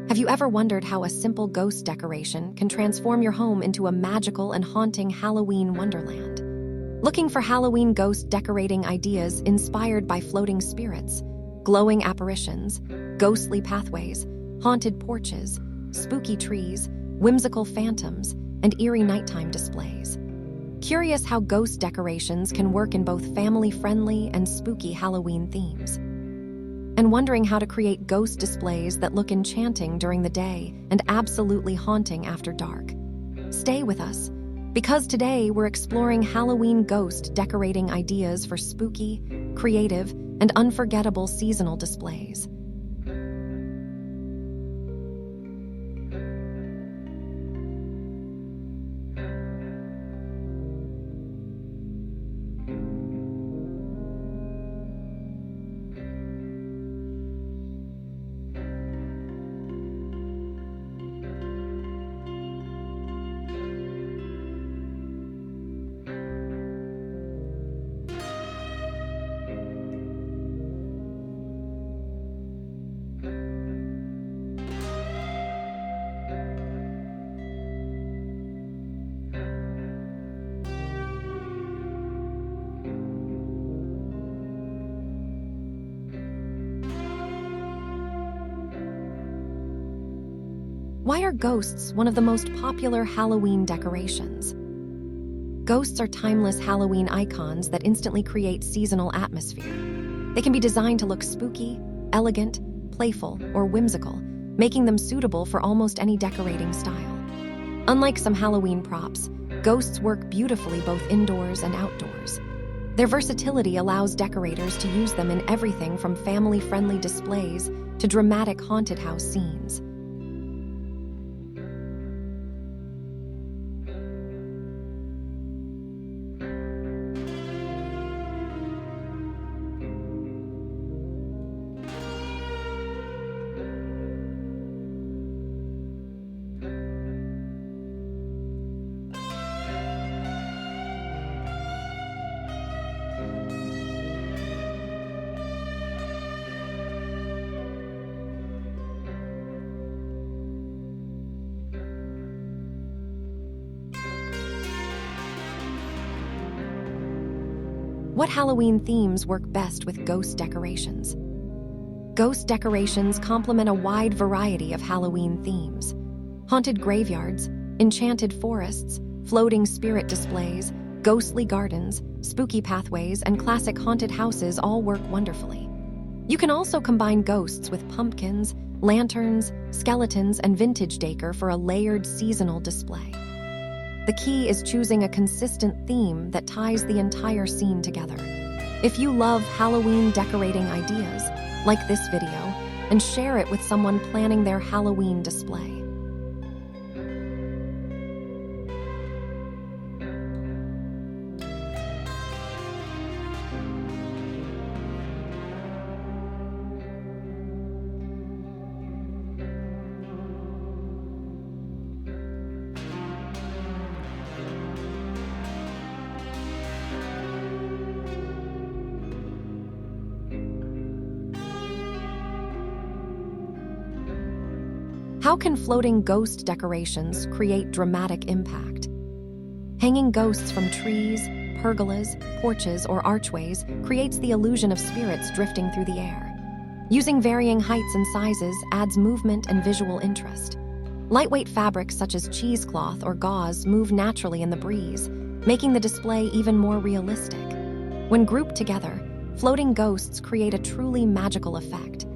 Have you ever wondered how a simple ghost decoration can transform your home into a magical and haunting Halloween wonderland? Looking for Halloween ghost decorating ideas inspired by floating spirits, glowing apparitions, ghostly pathways, haunted porches, spooky trees, whimsical phantoms, and eerie nighttime displays? Curious how ghost decorations can work in both family-friendly and spooky Halloween themes? And wondering how to create ghost displays that look enchanting during the day and absolutely haunting after dark? Stay with us, because today we're exploring Halloween ghost decorating ideas for spooky, creative, and unforgettable seasonal displays. Why are ghosts one of the most popular Halloween decorations? Ghosts are timeless Halloween icons that instantly create seasonal atmosphere. They can be designed to look spooky, elegant, playful, or whimsical, making them suitable for almost any decorating style. Unlike some Halloween props, ghosts work beautifully both indoors and outdoors. Their versatility allows decorators to use them in everything from family-friendly displays to dramatic haunted house scenes. What Halloween themes work best with ghost decorations? Ghost decorations complement a wide variety of Halloween themes. Haunted graveyards, enchanted forests, floating spirit displays, ghostly gardens, spooky pathways, and classic haunted houses all work wonderfully. You can also combine ghosts with pumpkins, lanterns, skeletons, and vintage decor for a layered seasonal display. The key is choosing a consistent theme that ties the entire scene together. If you love Halloween decorating ideas, like this video and share it with someone planning their Halloween display. How can floating ghost decorations create dramatic impact? Hanging ghosts from trees, pergolas, porches, or archways creates the illusion of spirits drifting through the air. Using varying heights and sizes adds movement and visual interest. Lightweight fabrics such as cheesecloth or gauze move naturally in the breeze, making the display even more realistic. When grouped together, floating ghosts create a truly magical effect.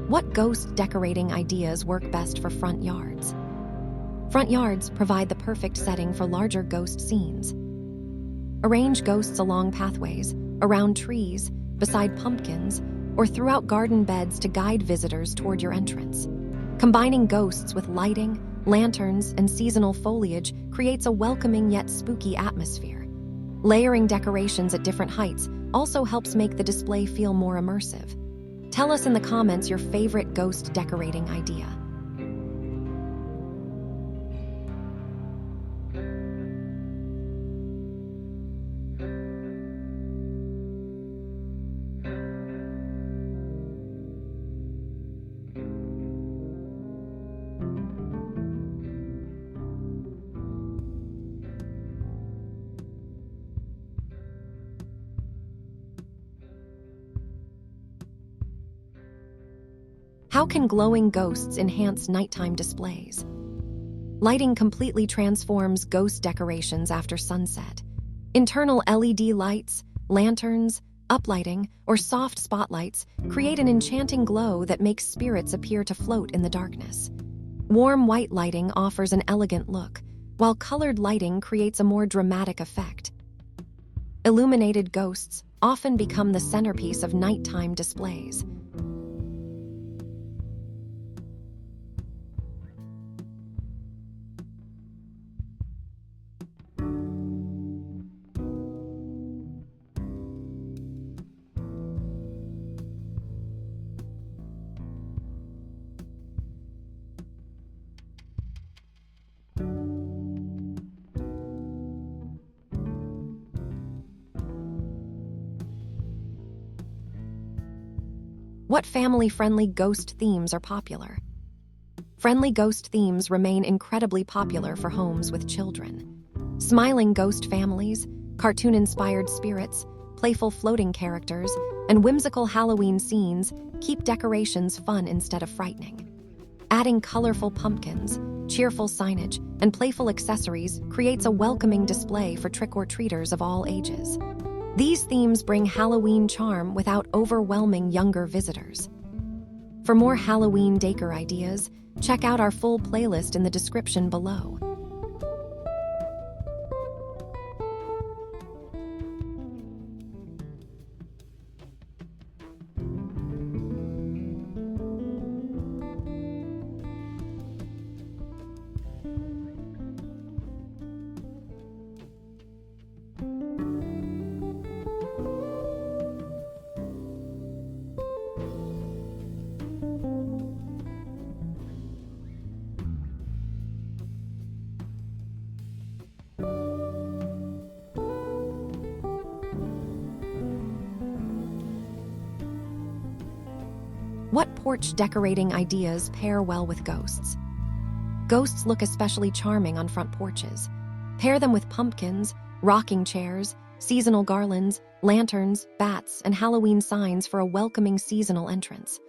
What ghost decorating ideas work best for front yards? Front yards provide the perfect setting for larger ghost scenes. Arrange ghosts along pathways, around trees, beside pumpkins, or throughout garden beds to guide visitors toward your entrance. Combining ghosts with lighting, lanterns, and seasonal foliage creates a welcoming yet spooky atmosphere. Layering decorations at different heights also helps make the display feel more immersive. Tell us in the comments your favorite ghost decorating idea. How can glowing ghosts enhance nighttime displays? Lighting completely transforms ghost decorations after sunset. Internal LED lights, lanterns, uplighting, or soft spotlights create an enchanting glow that makes spirits appear to float in the darkness. Warm white lighting offers an elegant look, while colored lighting creates a more dramatic effect. Illuminated ghosts often become the centerpiece of nighttime displays. What family-friendly ghost themes are popular? Friendly ghost themes remain incredibly popular for homes with children. Smiling ghost families, cartoon-inspired spirits, playful floating characters, and whimsical Halloween scenes keep decorations fun instead of frightening. Adding colorful pumpkins, cheerful signage, and playful accessories creates a welcoming display for trick-or-treaters of all ages. These themes bring Halloween charm without overwhelming younger visitors. For more Halloween decor ideas, check out our full playlist in the description below. What porch decorating ideas pair well with ghosts? Ghosts look especially charming on front porches. Pair them with pumpkins, rocking chairs, seasonal garlands, lanterns, bats, and Halloween signs for a welcoming seasonal entrance.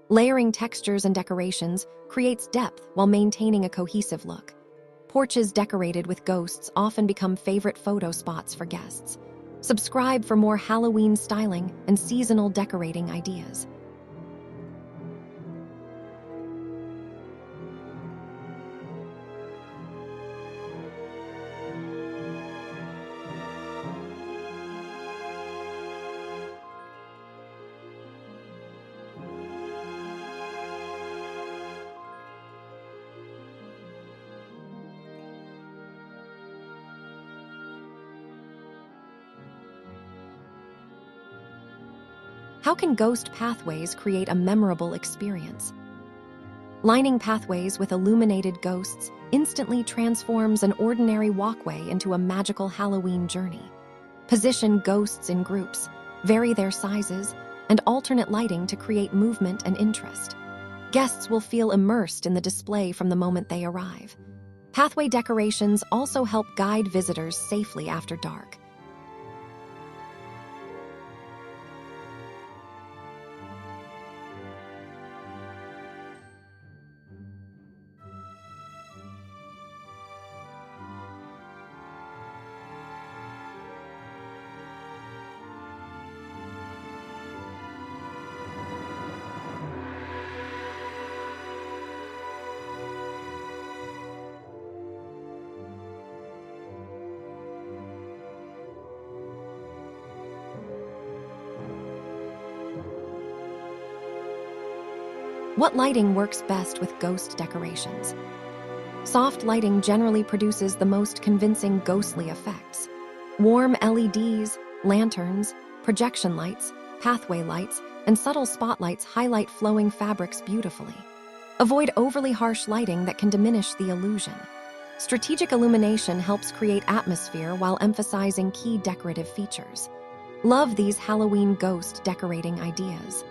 Layering textures and decorations creates depth while maintaining a cohesive look. Porches decorated with ghosts often become favorite photo spots for guests. Subscribe for more Halloween styling and seasonal decorating ideas. How can ghost pathways create a memorable experience? Lining pathways with illuminated ghosts instantly transforms an ordinary walkway into a magical Halloween journey. Position ghosts in groups, vary their sizes, and alternate lighting to create movement and interest. Guests will feel immersed in the display from the moment they arrive. Pathway decorations also help guide visitors safely after dark. What lighting works best with ghost decorations? Soft lighting generally produces the most convincing ghostly effects. Warm LEDs, lanterns, projection lights, pathway lights, and subtle spotlights highlight flowing fabrics beautifully. Avoid overly harsh lighting that can diminish the illusion. Strategic illumination helps create atmosphere while emphasizing key decorative features. Love these Halloween ghost decorating ideas.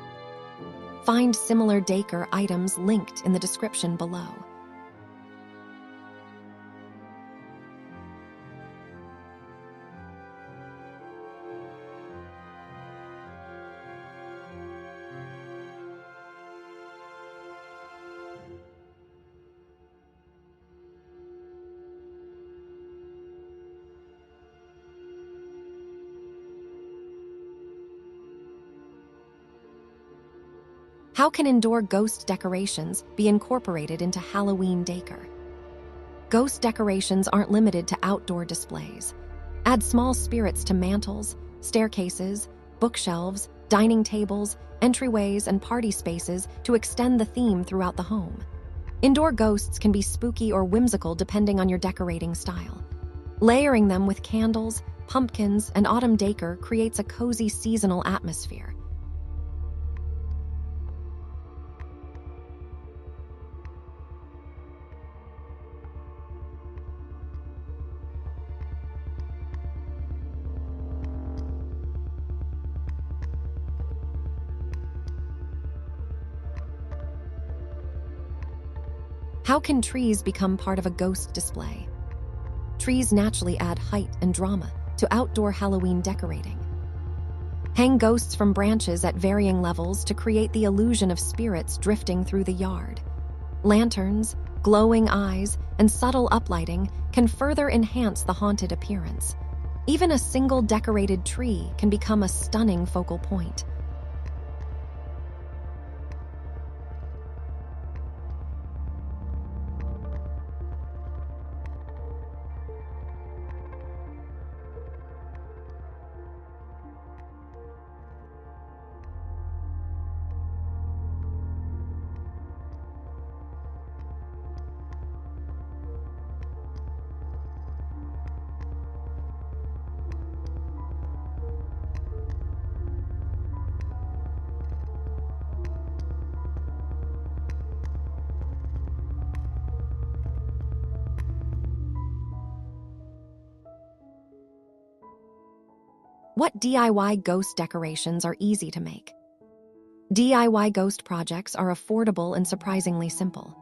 Find similar decor items linked in the description below. How can indoor ghost decorations be incorporated into Halloween decor? Ghost decorations aren't limited to outdoor displays. Add small spirits to mantels, staircases, bookshelves, dining tables, entryways, and party spaces to extend the theme throughout the home. Indoor ghosts can be spooky or whimsical depending on your decorating style. Layering them with candles, pumpkins, and autumn decor creates a cozy seasonal atmosphere. How can trees become part of a ghost display? Trees naturally add height and drama to outdoor Halloween decorating. Hang ghosts from branches at varying levels to create the illusion of spirits drifting through the yard. Lanterns, glowing eyes, and subtle uplighting can further enhance the haunted appearance. Even a single decorated tree can become a stunning focal point. What DIY ghost decorations are easy to make? DIY ghost projects are affordable and surprisingly simple.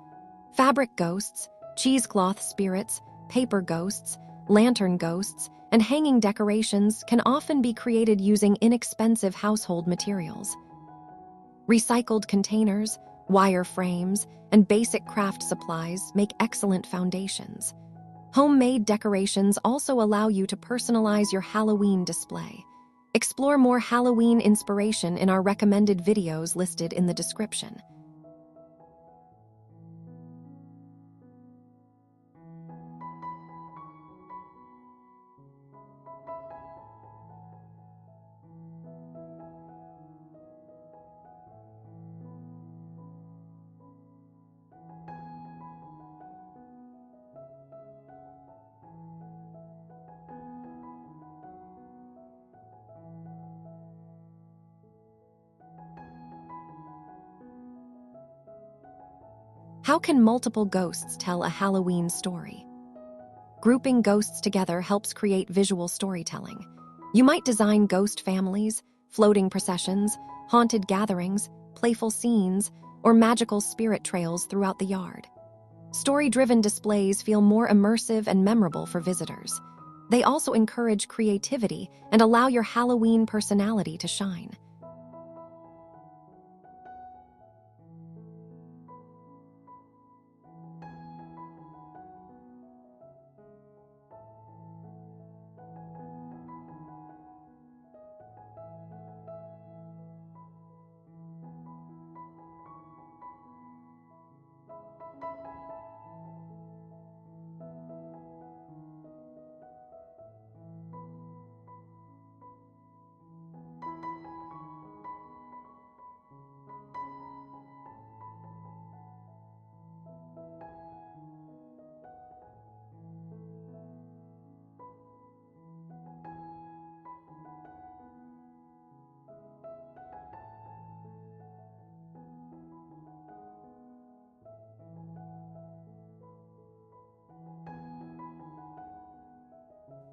Fabric ghosts, cheesecloth spirits, paper ghosts, lantern ghosts, and hanging decorations can often be created using inexpensive household materials. Recycled containers, wire frames, and basic craft supplies make excellent foundations. Homemade decorations also allow you to personalize your Halloween display. Explore more Halloween inspiration in our recommended videos listed in the description. How can multiple ghosts tell a Halloween story? Grouping ghosts together helps create visual storytelling. You might design ghost families, floating processions, haunted gatherings, playful scenes, or magical spirit trails throughout the yard. Story-driven displays feel more immersive and memorable for visitors. They also encourage creativity and allow your Halloween personality to shine.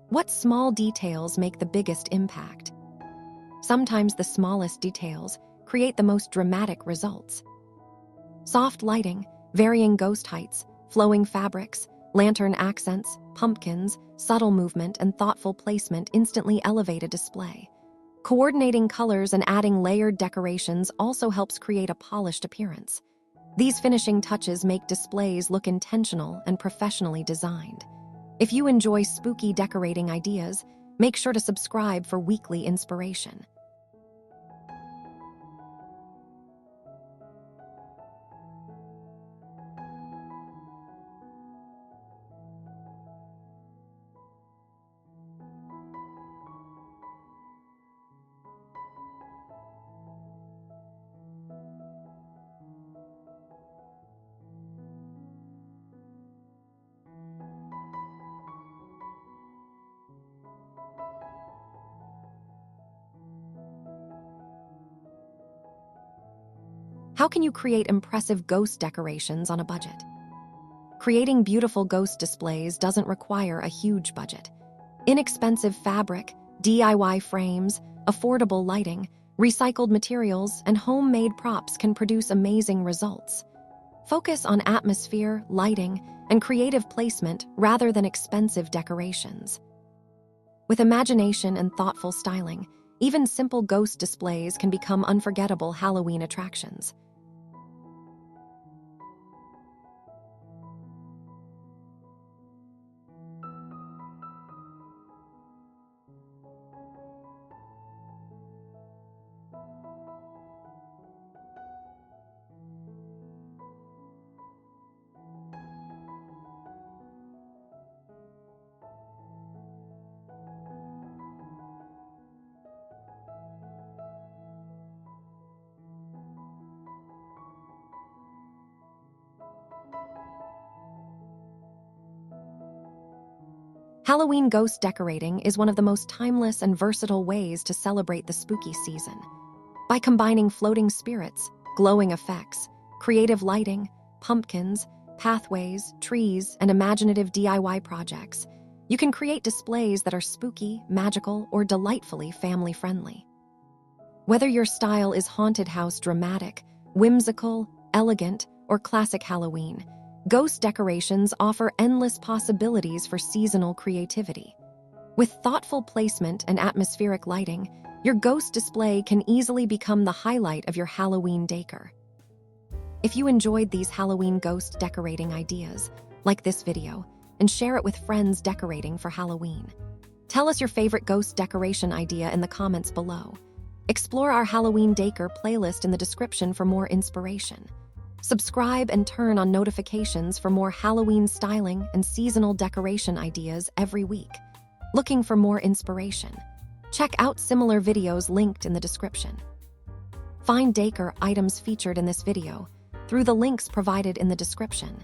What small details make the biggest impact? Sometimes the smallest details create the most dramatic results. Soft lighting, varying ghost heights, flowing fabrics, lantern accents, pumpkins, subtle movement, and thoughtful placement instantly elevate a display. Coordinating colors and adding layered decorations also helps create a polished appearance. These finishing touches make displays look intentional and professionally designed. If you enjoy spooky decorating ideas, make sure to subscribe for weekly inspiration. How can you create impressive ghost decorations on a budget? Creating beautiful ghost displays doesn't require a huge budget. Inexpensive fabric, DIY frames, affordable lighting, recycled materials, and homemade props can produce amazing results. Focus on atmosphere, lighting, and creative placement rather than expensive decorations. With imagination and thoughtful styling, even simple ghost displays can become unforgettable Halloween attractions. Halloween ghost decorating is one of the most timeless and versatile ways to celebrate the spooky season. By combining floating spirits, glowing effects, creative lighting, pumpkins, pathways, trees, and imaginative DIY projects, you can create displays that are spooky, magical, or delightfully family-friendly. Whether your style is haunted house dramatic, whimsical, elegant, or classic Halloween, ghost decorations offer endless possibilities for seasonal creativity. With thoughtful placement and atmospheric lighting, your ghost display can easily become the highlight of your Halloween decor. If you enjoyed these Halloween ghost decorating ideas, like this video and share it with friends decorating for Halloween. Tell us your favorite ghost decoration idea in the comments below. Explore our Halloween decor playlist in the description for more inspiration. Subscribe and turn on notifications for more Halloween styling and seasonal decoration ideas every week. Looking for more inspiration? Check out similar videos linked in the description. Find decor items featured in this video through the links provided in the description.